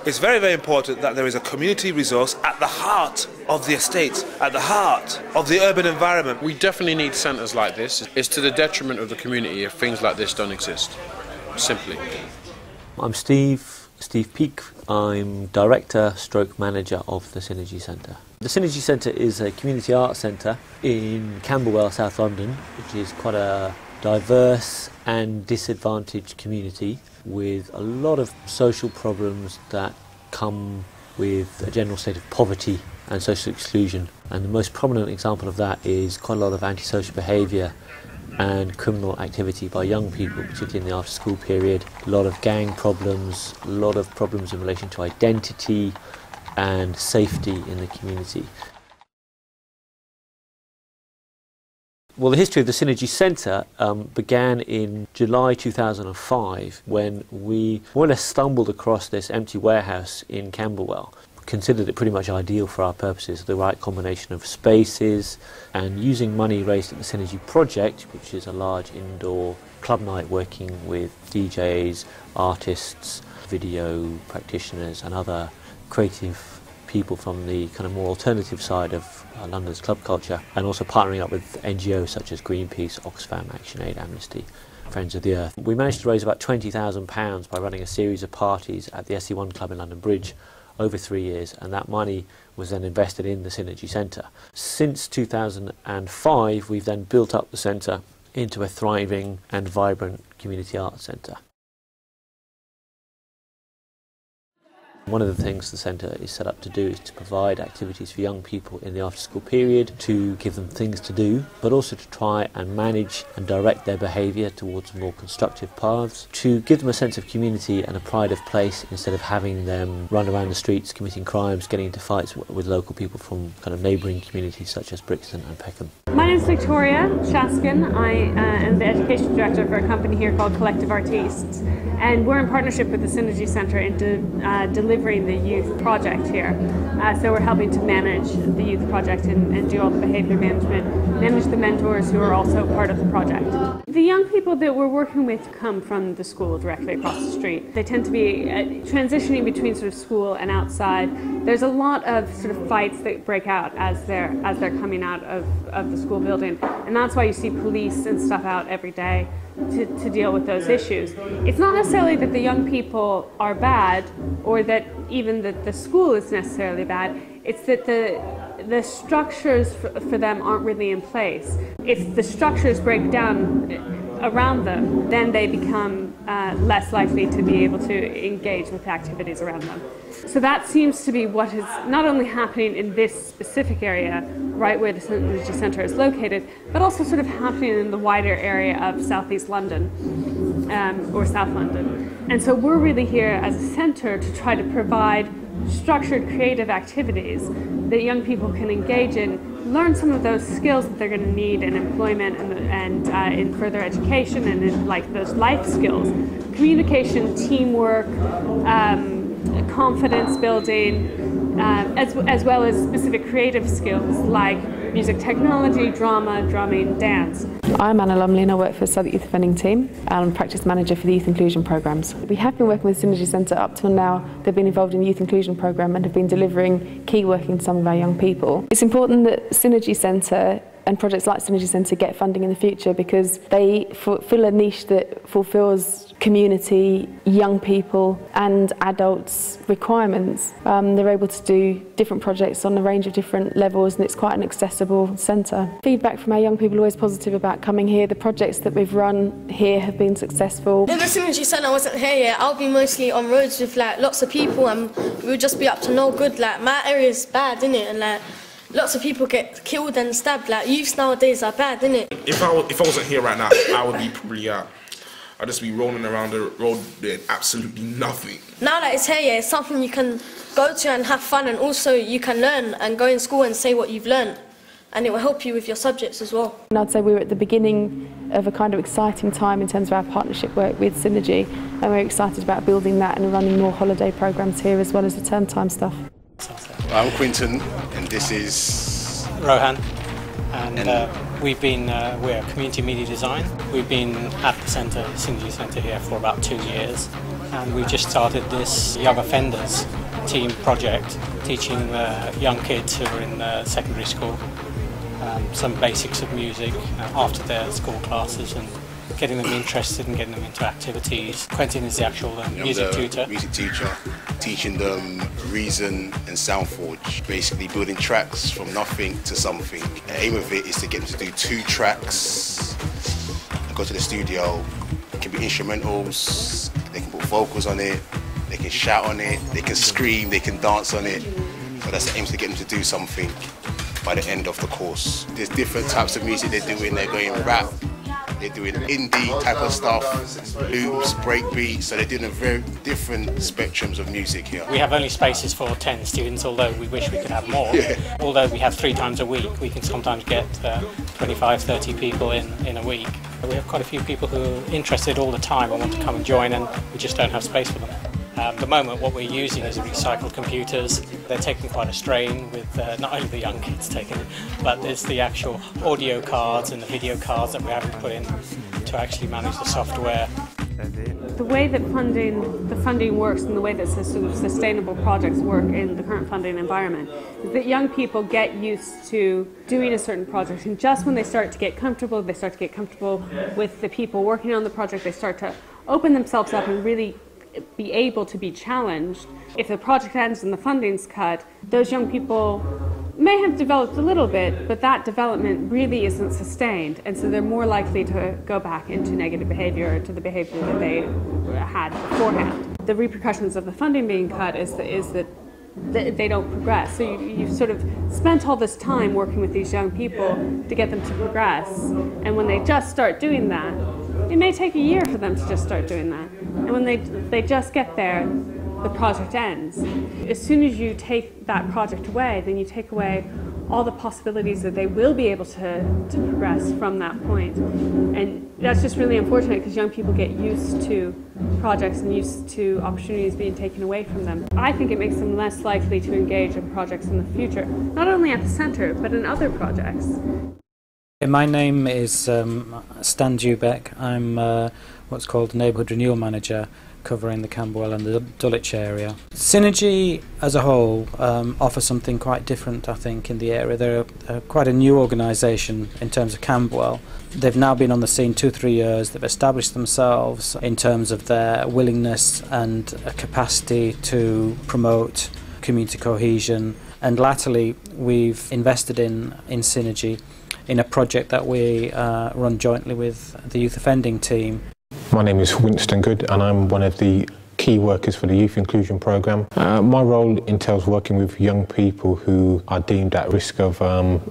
It's very, very important that there is a community resource at the heart of the estate, at the heart of the urban environment. We definitely need centres like this. It's to the detriment of the community if things like this don't exist, simply. I'm Steve Peake. I'm Director / Manager of the Synergy Centre. The Synergy Centre is a community arts centre in Camberwell, South London, which is quite a diverse and disadvantaged community with a lot of social problems that come with a general state of poverty and social exclusion. And the most prominent example of that is quite a lot of antisocial behaviour and criminal activity by young people, particularly in the after-school period. A lot of gang problems, a lot of problems in relation to identity and safety in the community. Well, the history of the Synergy Centre began in July 2005 when we more or less stumbled across this empty warehouse in Camberwell. Considered it pretty much ideal for our purposes, the right combination of spaces, and using money raised at the Synergy Project, which is a large indoor club night working with DJs, artists, video practitioners and other creative people from the kind of more alternative side of London's club culture, and also partnering up with NGOs such as Greenpeace, Oxfam, ActionAid, Amnesty, Friends of the Earth. We managed to raise about £20,000 by running a series of parties at the SE1 Club in London Bridge over 3 years, and that money was then invested in the Synergy Centre. Since 2005, we've then built up the centre into a thriving and vibrant community arts centre. One of the things the centre is set up to do is to provide activities for young people in the after-school period, to give them things to do, but also to try and manage and direct their behaviour towards more constructive paths, to give them a sense of community and a pride of place instead of having them run around the streets committing crimes, getting into fights with local people from kind of neighbouring communities such as Brixton and Peckham. My name is Victoria Shaskin. I am the Education Director for a company here called Collective Artistes, and we're in partnership with the Synergy Centre into delivering the youth project here. So we're helping to manage the youth project and do all the behaviour management, manage the mentors who are also part of the project. The young people that we're working with come from the school directly across the street. They tend to be transitioning between sort of school and outside. There's a lot of sort of fights that break out as they're coming out of the school building, and that's why you see police and stuff out every day to deal with those issues. It's not necessarily that the young people are bad or that even that the school is necessarily bad. It's that the structures for them aren't really in place. If the structures break down around them, then they become less likely to be able to engage with activities around them. So that seems to be what is not only happening in this specific area, right where the Synergy Centre is located, but also sort of happening in the wider area of South East London or South London. And so we're really here as a centre to try to provide structured creative activities that young people can engage in, learn some of those skills that they're going to need in employment and in further education and in like those life skills, communication, teamwork, confidence building, as well as specific creative skills like music technology, drama, drumming, dance. I'm Anna Lumley and I work for the Southwark Youth Offending Team and I'm Practice Manager for the Youth Inclusion Programmes. We have been working with the Synergy Centre up till now. They've been involved in the Youth Inclusion Programme and have been delivering key work in some of our young people. It's important that Synergy Centre and projects like Synergy Centre get funding in the future because they fill a niche that fulfills community, young people and adults' requirements. They're able to do different projects on a range of different levels and it's quite an accessible centre. Feedback from our young people are always positive about coming here. The projects that we've run here have been successful. If the Synergy Centre wasn't here yet, I'll be mostly on roads with like lots of people and we'll just be up to no good. Like my area's bad, innit? And like lots of people get killed and stabbed. Like youths nowadays are bad, innit? If I wasn't here right now, I would be probably I'd just be rolling around the road doing absolutely nothing. Now that it's here, yeah, it's something you can go to and have fun, and also you can learn and go in school and say what you've learned, and it will help you with your subjects as well. And I'd say we're at the beginning of a kind of exciting time in terms of our partnership work with Synergy, and we're excited about building that and running more holiday programmes here as well as the term time stuff. I'm Quinton and this is Rohan, and we're Community Media Design. We've been at the Synergy Centre here for about 2 years. and we just started this Young Offenders team project, teaching young kids who are in secondary school some basics of music after their school classes and getting them interested and getting them into activities. Quentin is the actual music tutor. Music teacher, teaching them Reason and Soundforge, basically building tracks from nothing to something. The aim of it is to get them to do 2 tracks and go to the studio. It can be instrumentals, they can put vocals on it, they can shout on it, they can scream, they can dance on it. So that's the aim, to get them to do something by the end of the course. There's different types of music they're doing. They're going rap, they're doing indie type of stuff, loops, breakbeats, so they're doing a very different spectrums of music here. We have only spaces for 10 students, although we wish we could have more. Yeah. Although we have 3 times a week, we can sometimes get 25, 30 people in a week. We have quite a few people who are interested all the time and want to come and join, and we just don't have space for them. At the moment, what we're using is recycled computers. They're taking quite a strain with not only the young kids taking it, but there's the actual audio cards and the video cards that we're having to put in to actually manage the software. The way that the funding works and the way that sort of sustainable projects work in the current funding environment is that young people get used to doing a certain project, and just when they start to get comfortable, with the people working on the project, they start to open themselves up and really be able to be challenged. If the project ends and the funding's cut, those young people may have developed a little bit, but that development really isn't sustained, and so they're more likely to go back into negative behaviour, or to the behaviour that they had beforehand. The repercussions of the funding being cut is that they don't progress. So you've sort of spent all this time working with these young people to get them to progress, and when they just start doing that, it may take a year for them to just start doing that. And when they just get there, the project ends. As soon as you take that project away, then you take away all the possibilities that they will be able to progress from that point. And that's just really unfortunate, because young people get used to projects and used to opportunities being taken away from them. I think it makes them less likely to engage in projects in the future, not only at the centre, but in other projects. My name is Stan Dubek. I'm what's called Neighbourhood Renewal Manager, covering the Camberwell and the Dulwich area. Synergy as a whole offers something quite different, I think, in the area. They're quite a new organisation in terms of Camberwell. They've now been on the scene 2-3 years. They've established themselves in terms of their willingness and capacity to promote community cohesion. And latterly, we've invested in Synergy in a project that we run jointly with the youth offending team. My name is Winston Good, and I'm one of the key workers for the Youth Inclusion Programme. My role entails working with young people who are deemed at risk of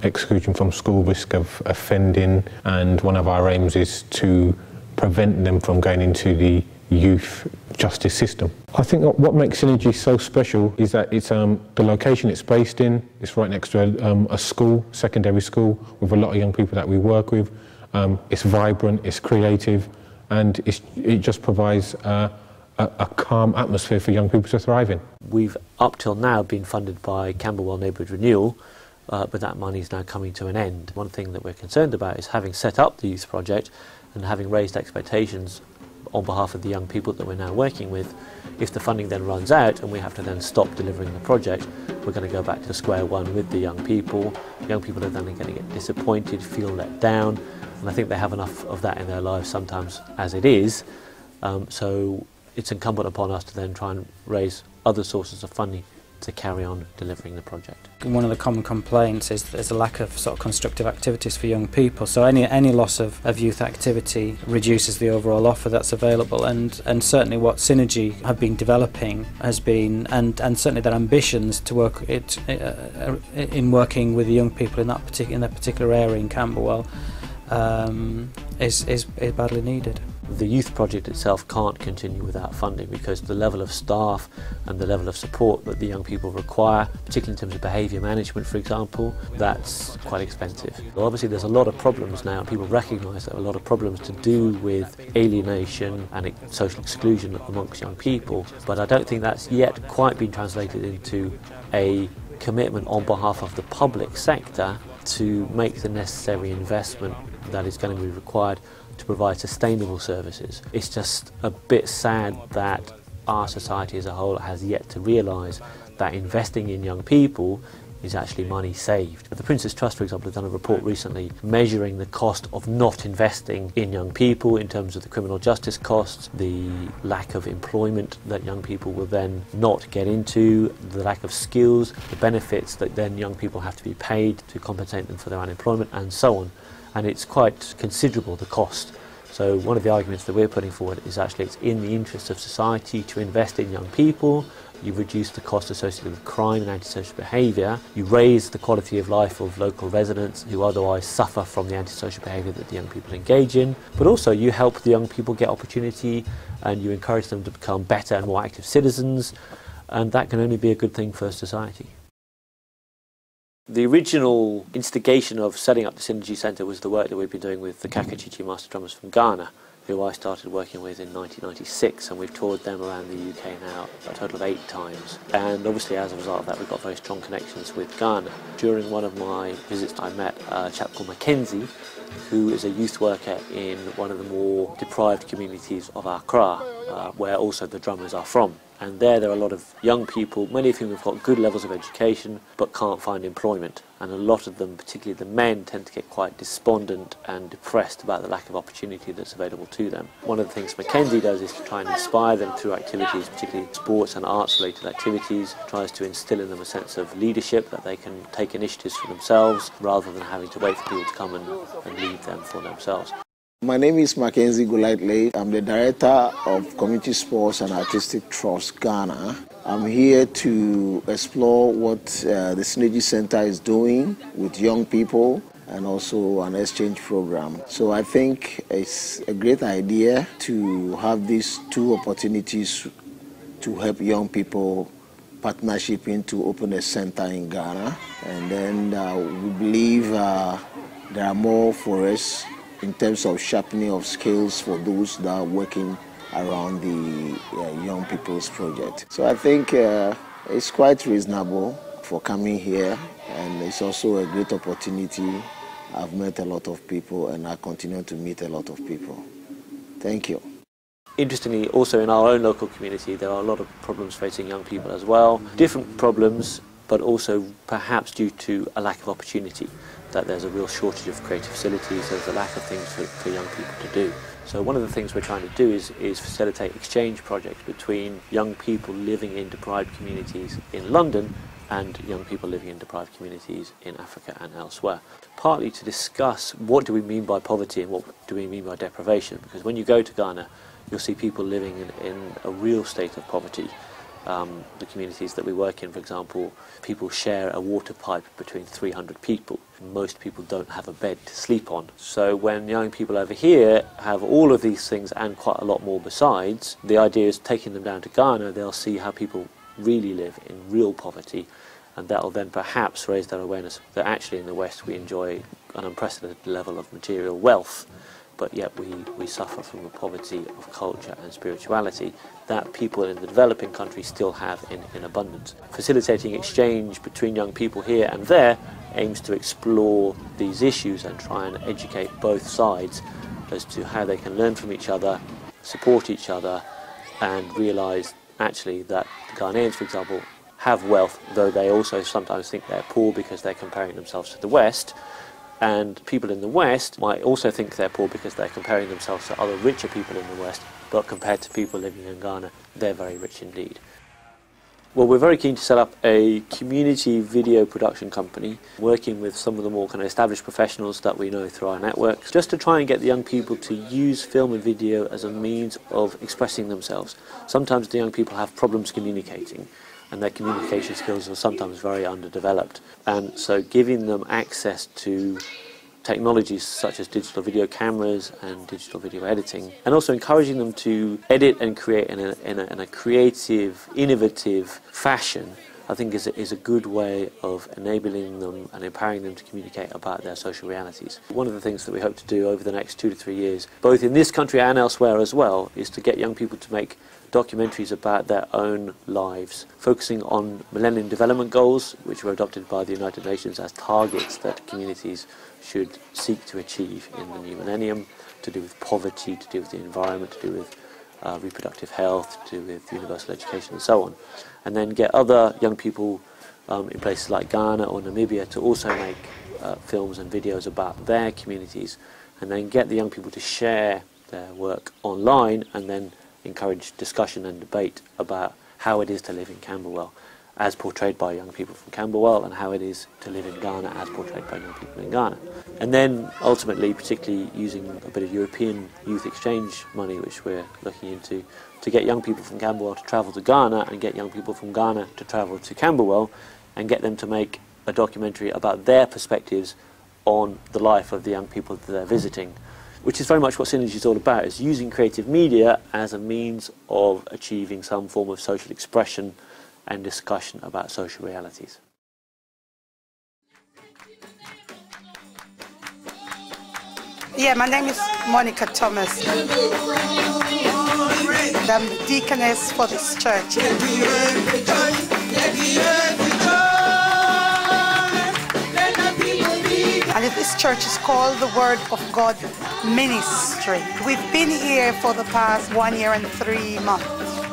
exclusion from school, risk of offending, and one of our aims is to prevent them from going into the youth justice system. I think what makes Synergy so special is that it's the location it's based in. It's right next to a school, secondary school, with a lot of young people that we work with. It's vibrant, it's creative, and it just provides a calm atmosphere for young people to thrive in. We've up till now been funded by Camberwell Neighbourhood Renewal, but that money is now coming to an end. One thing that we're concerned about is, having set up the youth project and having raised expectations on behalf of the young people that we're now working with, if the funding then runs out and we have to then stop delivering the project, we're going to go back to square one with the young people. Young people are then going to get disappointed, feel let down, and I think they have enough of that in their lives sometimes as it is. So it's incumbent upon us to then try and raise other sources of funding to carry on delivering the project. One of the common complaints is there's a lack of sort of constructive activities for young people, so any loss of youth activity reduces the overall offer that's available, and certainly what Synergy have been developing has been, and certainly their ambitions to work in working with the young people in that particular area in Camberwell is badly needed. The youth project itself can't continue without funding, because the level of staff and the level of support that the young people require, particularly in terms of behaviour management, for example, that's quite expensive. Well, obviously there's a lot of problems now, and people recognise there are a lot of problems to do with alienation and social exclusion amongst young people, but I don't think that's yet quite been translated into a commitment on behalf of the public sector to make the necessary investment that is going to be required to provide sustainable services. It's just a bit sad that our society as a whole has yet to realise that investing in young people is actually money saved. The Prince's Trust, for example, has done a report recently measuring the cost of not investing in young people in terms of the criminal justice costs, the lack of employment that young people will then not get into, the lack of skills, the benefits that then young people have to be paid to compensate them for their unemployment, and so on. And it's quite considerable, the cost. So one of the arguments that we're putting forward is actually it's in the interest of society to invest in young people. You reduce the cost associated with crime and antisocial behaviour. You raise the quality of life of local residents who otherwise suffer from the antisocial behaviour that the young people engage in. But also you help the young people get opportunity and you encourage them to become better and more active citizens, and that can only be a good thing for society. The original instigation of setting up the Synergy Centre was the work that we've been doing with the Kakachichi Master Drummers from Ghana, who I started working with in 1996, and we've toured them around the UK now a total of 8 times. And obviously as a result of that we've got very strong connections with Ghana. During one of my visits I met a chap called Mackenzie, who is a youth worker in one of the more deprived communities of Accra, where also the drummers are from. And there are a lot of young people, many of whom have got good levels of education but can't find employment. And a lot of them, particularly the men, tend to get quite despondent and depressed about the lack of opportunity that's available to them. One of the things Mackenzie does is to try and inspire them through activities, particularly sports and arts related activities, tries to instill in them a sense of leadership, that they can take initiatives for themselves rather than having to wait for people to come and lead them for themselves. My name is Mackenzie Golightly. I'm the Director of Community Sports and Artistic Trust, Ghana. I'm here to explore what the Synergy Centre is doing with young people and also an exchange program. So I think it's a great idea to have these 2 opportunities to help young people partnership to open a centre in Ghana. And then we believe there are more for us in terms of sharpening of skills for those that are working around the Young People's Project. So I think it's quite reasonable for coming here, and it's also a great opportunity. I've met a lot of people and I continue to meet a lot of people. Thank you. Interestingly, also in our own local community there are a lot of problems facing young people as well. Different problems, but also perhaps due to a lack of opportunity, that there's a real shortage of creative facilities, there's a lack of things for young people to do. So one of the things we're trying to do is facilitate exchange projects between young people living in deprived communities in London and young people living in deprived communities in Africa and elsewhere. Partly to discuss what do we mean by poverty and what do we mean by deprivation, because when you go to Ghana you'll see people living in a real state of poverty. The communities that we work in, for example, people share a water pipe between 300 people. Most people don't have a bed to sleep on. So when young people over here have all of these things and quite a lot more besides, the idea is taking them down to Ghana, they'll see how people really live in real poverty, and that will then perhaps raise their awareness that actually in the West we enjoy an unprecedented level of material wealth, but yet we suffer from the poverty of culture and spirituality that people in the developing countries still have in abundance. Facilitating exchange between young people here and there aims to explore these issues and try and educate both sides as to how they can learn from each other, support each other, and realise actually that the Ghanaians, for example, have wealth, though they also sometimes think they're poor because they're comparing themselves to the West. And people in the West might also think they're poor because they're comparing themselves to other richer people in the West, but compared to people living in Ghana, they're very rich indeed. Well, we're very keen to set up a community video production company, working with some of the more kind of established professionals that we know through our networks, just to try and get the young people to use film and video as a means of expressing themselves. Sometimes the young people have problems communicating, and their communication skills are sometimes very underdeveloped. And so giving them access to technologies such as digital video cameras and digital video editing, and also encouraging them to edit and create in a creative, innovative fashion, I think is a good way of enabling them and empowering them to communicate about their social realities. One of the things that we hope to do over the next 2 to 3 years, both in this country and elsewhere as well, is to get young people to make documentaries about their own lives, focusing on Millennium Development Goals, which were adopted by the United Nations as targets that communities should seek to achieve in the new millennium, to do with poverty, to do with the environment, to do with reproductive health, to do with universal education and so on. And then get other young people in places like Ghana or Namibia to also make films and videos about their communities, and then get the young people to share their work online, and then encourage discussion and debate about how it is to live in Camberwell as portrayed by young people from Camberwell, and how it is to live in Ghana as portrayed by young people in Ghana. And then ultimately, particularly using a bit of European youth exchange money, which we're looking into, to get young people from Camberwell to travel to Ghana, and get young people from Ghana to travel to Camberwell, and get them to make a documentary about their perspectives on the life of the young people that they're visiting, which is very much what Synergy is all about, is using creative media as a means of achieving some form of social expression and discussion about social realities. Yeah, my name is Monica Thomas. I'm the deaconess for this church. And this church is called the Word of God Ministry. We've been here for the past 1 year and 3 months.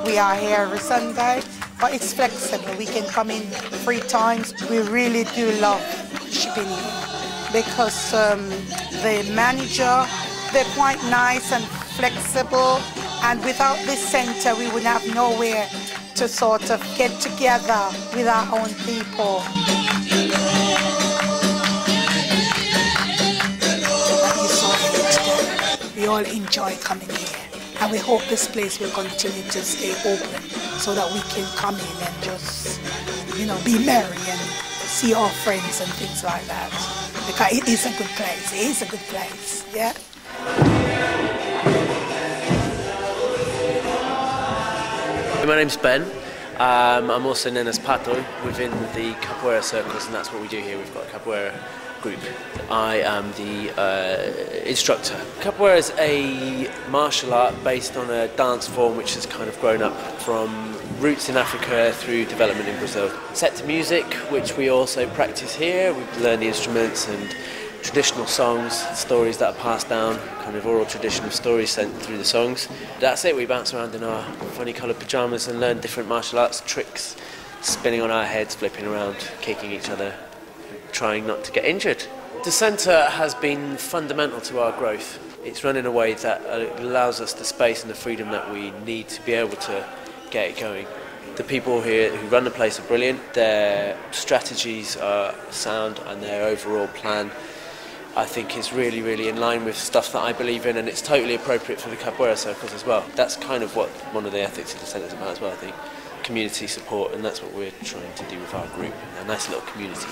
We are here every Sunday, but it's flexible. We can come in 3 times. We really do love worshiping here because the manager, they're quite nice and flexible. And without this center, we would have nowhere to sort of get together with our own people. We all enjoy coming here, and we hope this place will continue to stay open so that we can come in and just, be merry and see our friends and things like that. Because it is a good place. It is a good place, yeah? My name's Ben. I'm also known as Pato within the Capoeira circles, and that's what we do here. We've got a Capoeira group. I am the instructor. Capoeira is a martial art based on a dance form which has kind of grown up from roots in Africa through development in Brazil. Set to music, which we also practice here. We learn the instruments and traditional songs, stories that are passed down, kind of oral tradition of stories sent through the songs. That's it, we bounce around in our funny coloured pyjamas and learn different martial arts tricks, spinning on our heads, flipping around, kicking each other, trying not to get injured. The centre has been fundamental to our growth. It's run in a way that allows us the space and the freedom that we need to be able to get it going. The people here who run the place are brilliant, their strategies are sound, and their overall plan I think is really, really in line with stuff that I believe in, and it's totally appropriate for the Capoeira circles as well. That's kind of what one of the ethics of the centre is about as well, I think. Community support, and that's what we're trying to do with our group, a nice little community.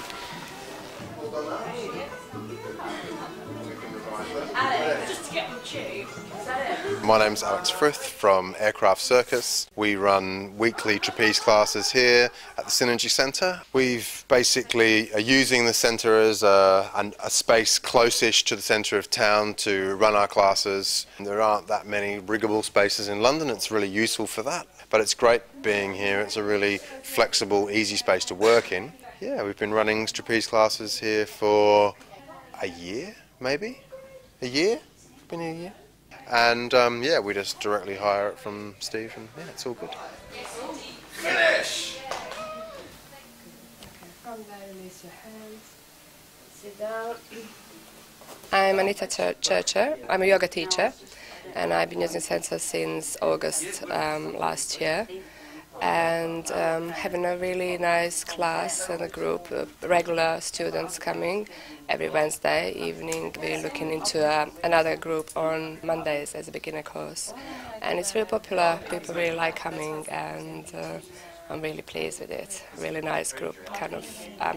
Just to get on the tube. Is that it? My name's Alex Frith from Aircraft Circus. We run weekly trapeze classes here at the Synergy Centre. We've basically are using the centre as a space close-ish to the centre of town to run our classes. There aren't that many riggable spaces in London. It's really useful for that. But it's great being here. It's a really flexible, easy space to work in. Yeah, we've been running trapeze classes here for a year, maybe? A year? Been here a year? And yeah, we just directly hire it from Steve, and yeah, it's all good. Finish! From there, release your hands. Sit down. I'm Anita Churcher. I'm a yoga teacher, and I've been using Sensor since August last year. And having a really nice class and a group of regular students coming every Wednesday evening. We're looking into another group on Mondays as a beginner course, and it's really popular. People really like coming, and I'm really pleased with it. Really nice group, kind of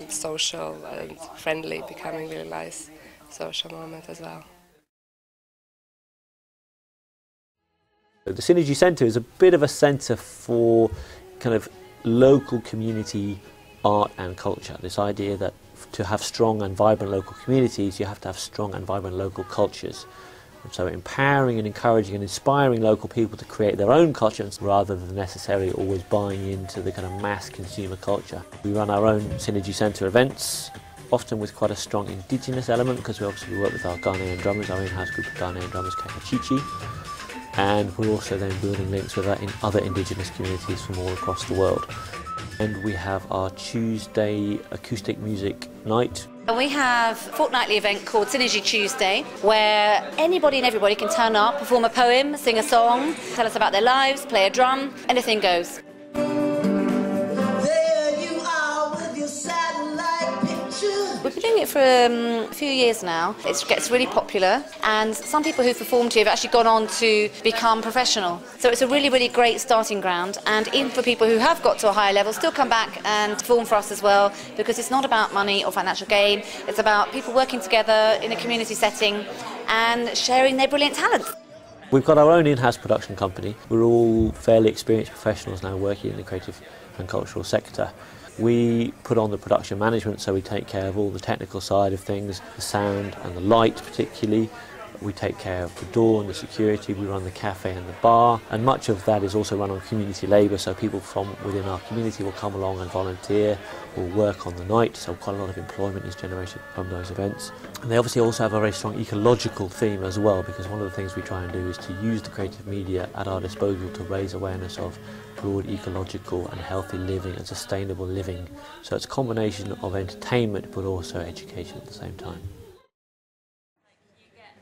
social and friendly, becoming really nice social moment as well. The Synergy Centre is a bit of a centre for kind of local community art and culture. This idea that to have strong and vibrant local communities, you have to have strong and vibrant local cultures. And so empowering and encouraging and inspiring local people to create their own cultures rather than necessarily always buying into the kind of mass consumer culture. We run our own Synergy Centre events, often with quite a strong indigenous element, because we obviously work with our Ghanaian drummers, our in-house group of Ghanaian drummers, Kakachichi. and we're also then building links with that in other Indigenous communities from all across the world. And we have our Tuesday acoustic music night. And we have a fortnightly event called Synergy Tuesday, where anybody and everybody can turn up, perform a poem, sing a song, tell us about their lives, play a drum, anything goes. We've been doing it for a few years now. It gets really popular, and some people who've performed here have actually gone on to become professional. So it's a really, really great starting ground, and even for people who have got to a higher level, still come back and perform for us as well, because it's not about money or financial gain. It's about people working together in a community setting and sharing their brilliant talents. We've got our own in-house production company. We're all fairly experienced professionals now working in the creative and cultural sector. We put on the production management, so we take care of all the technical side of things, the sound and the light particularly. We take care of the door and the security, we run the cafe and the bar, and much of that is also run on community labour, so people from within our community will come along and volunteer or work on the night, so quite a lot of employment is generated from those events. And they obviously also have a very strong ecological theme as well, because one of the things we try and do is to use the creative media at our disposal to raise awareness of broad ecological and healthy living and sustainable living. So it's a combination of entertainment but also education at the same time.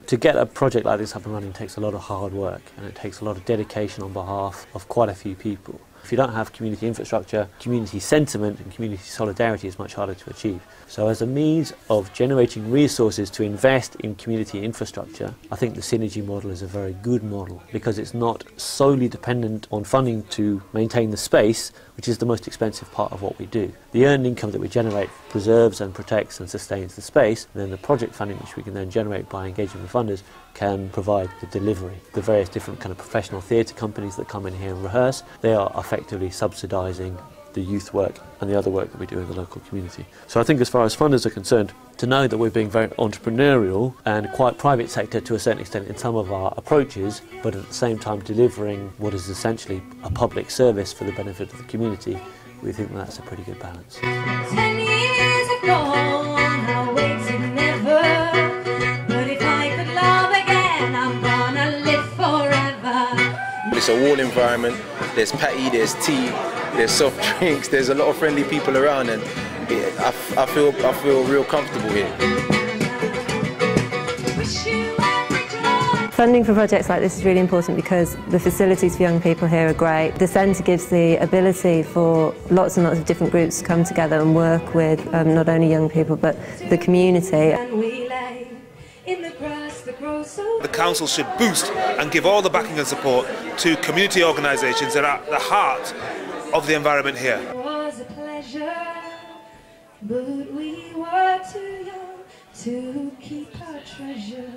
To get a project like this up and running takes a lot of hard work, and it takes a lot of dedication on behalf of quite a few people. If you don't have community infrastructure, community sentiment and community solidarity is much harder to achieve. So as a means of generating resources to invest in community infrastructure, I think the Synergy model is a very good model, because it's not solely dependent on funding to maintain the space, which is the most expensive part of what we do. The earned income that we generate preserves and protects and sustains the space, and then the project funding, which we can then generate by engaging with funders, can provide the delivery. The various different kind of professional theatre companies that come in here and rehearse, they are effectively subsidising the youth work and the other work that we do in the local community. So I think as far as funders are concerned, to know that we're being very entrepreneurial and quite private sector to a certain extent in some of our approaches, but at the same time delivering what is essentially a public service for the benefit of the community, we think that's a pretty good balance. 10 years have gone, I waited never, but if I could love again, I'm gonna live forever. It's a wall environment, there's patty, there's tea, there's soft drinks, there's a lot of friendly people around, and I feel real comfortable here. Funding for projects like this is really important because the facilities for young people here are great. The centre gives the ability for lots and lots of different groups to come together and work with not only young people but the community. The council should boost and give all the backing and support to community organisations that are at the heart of the environment here. It was a pleasure, but we were too young to keep our treasure.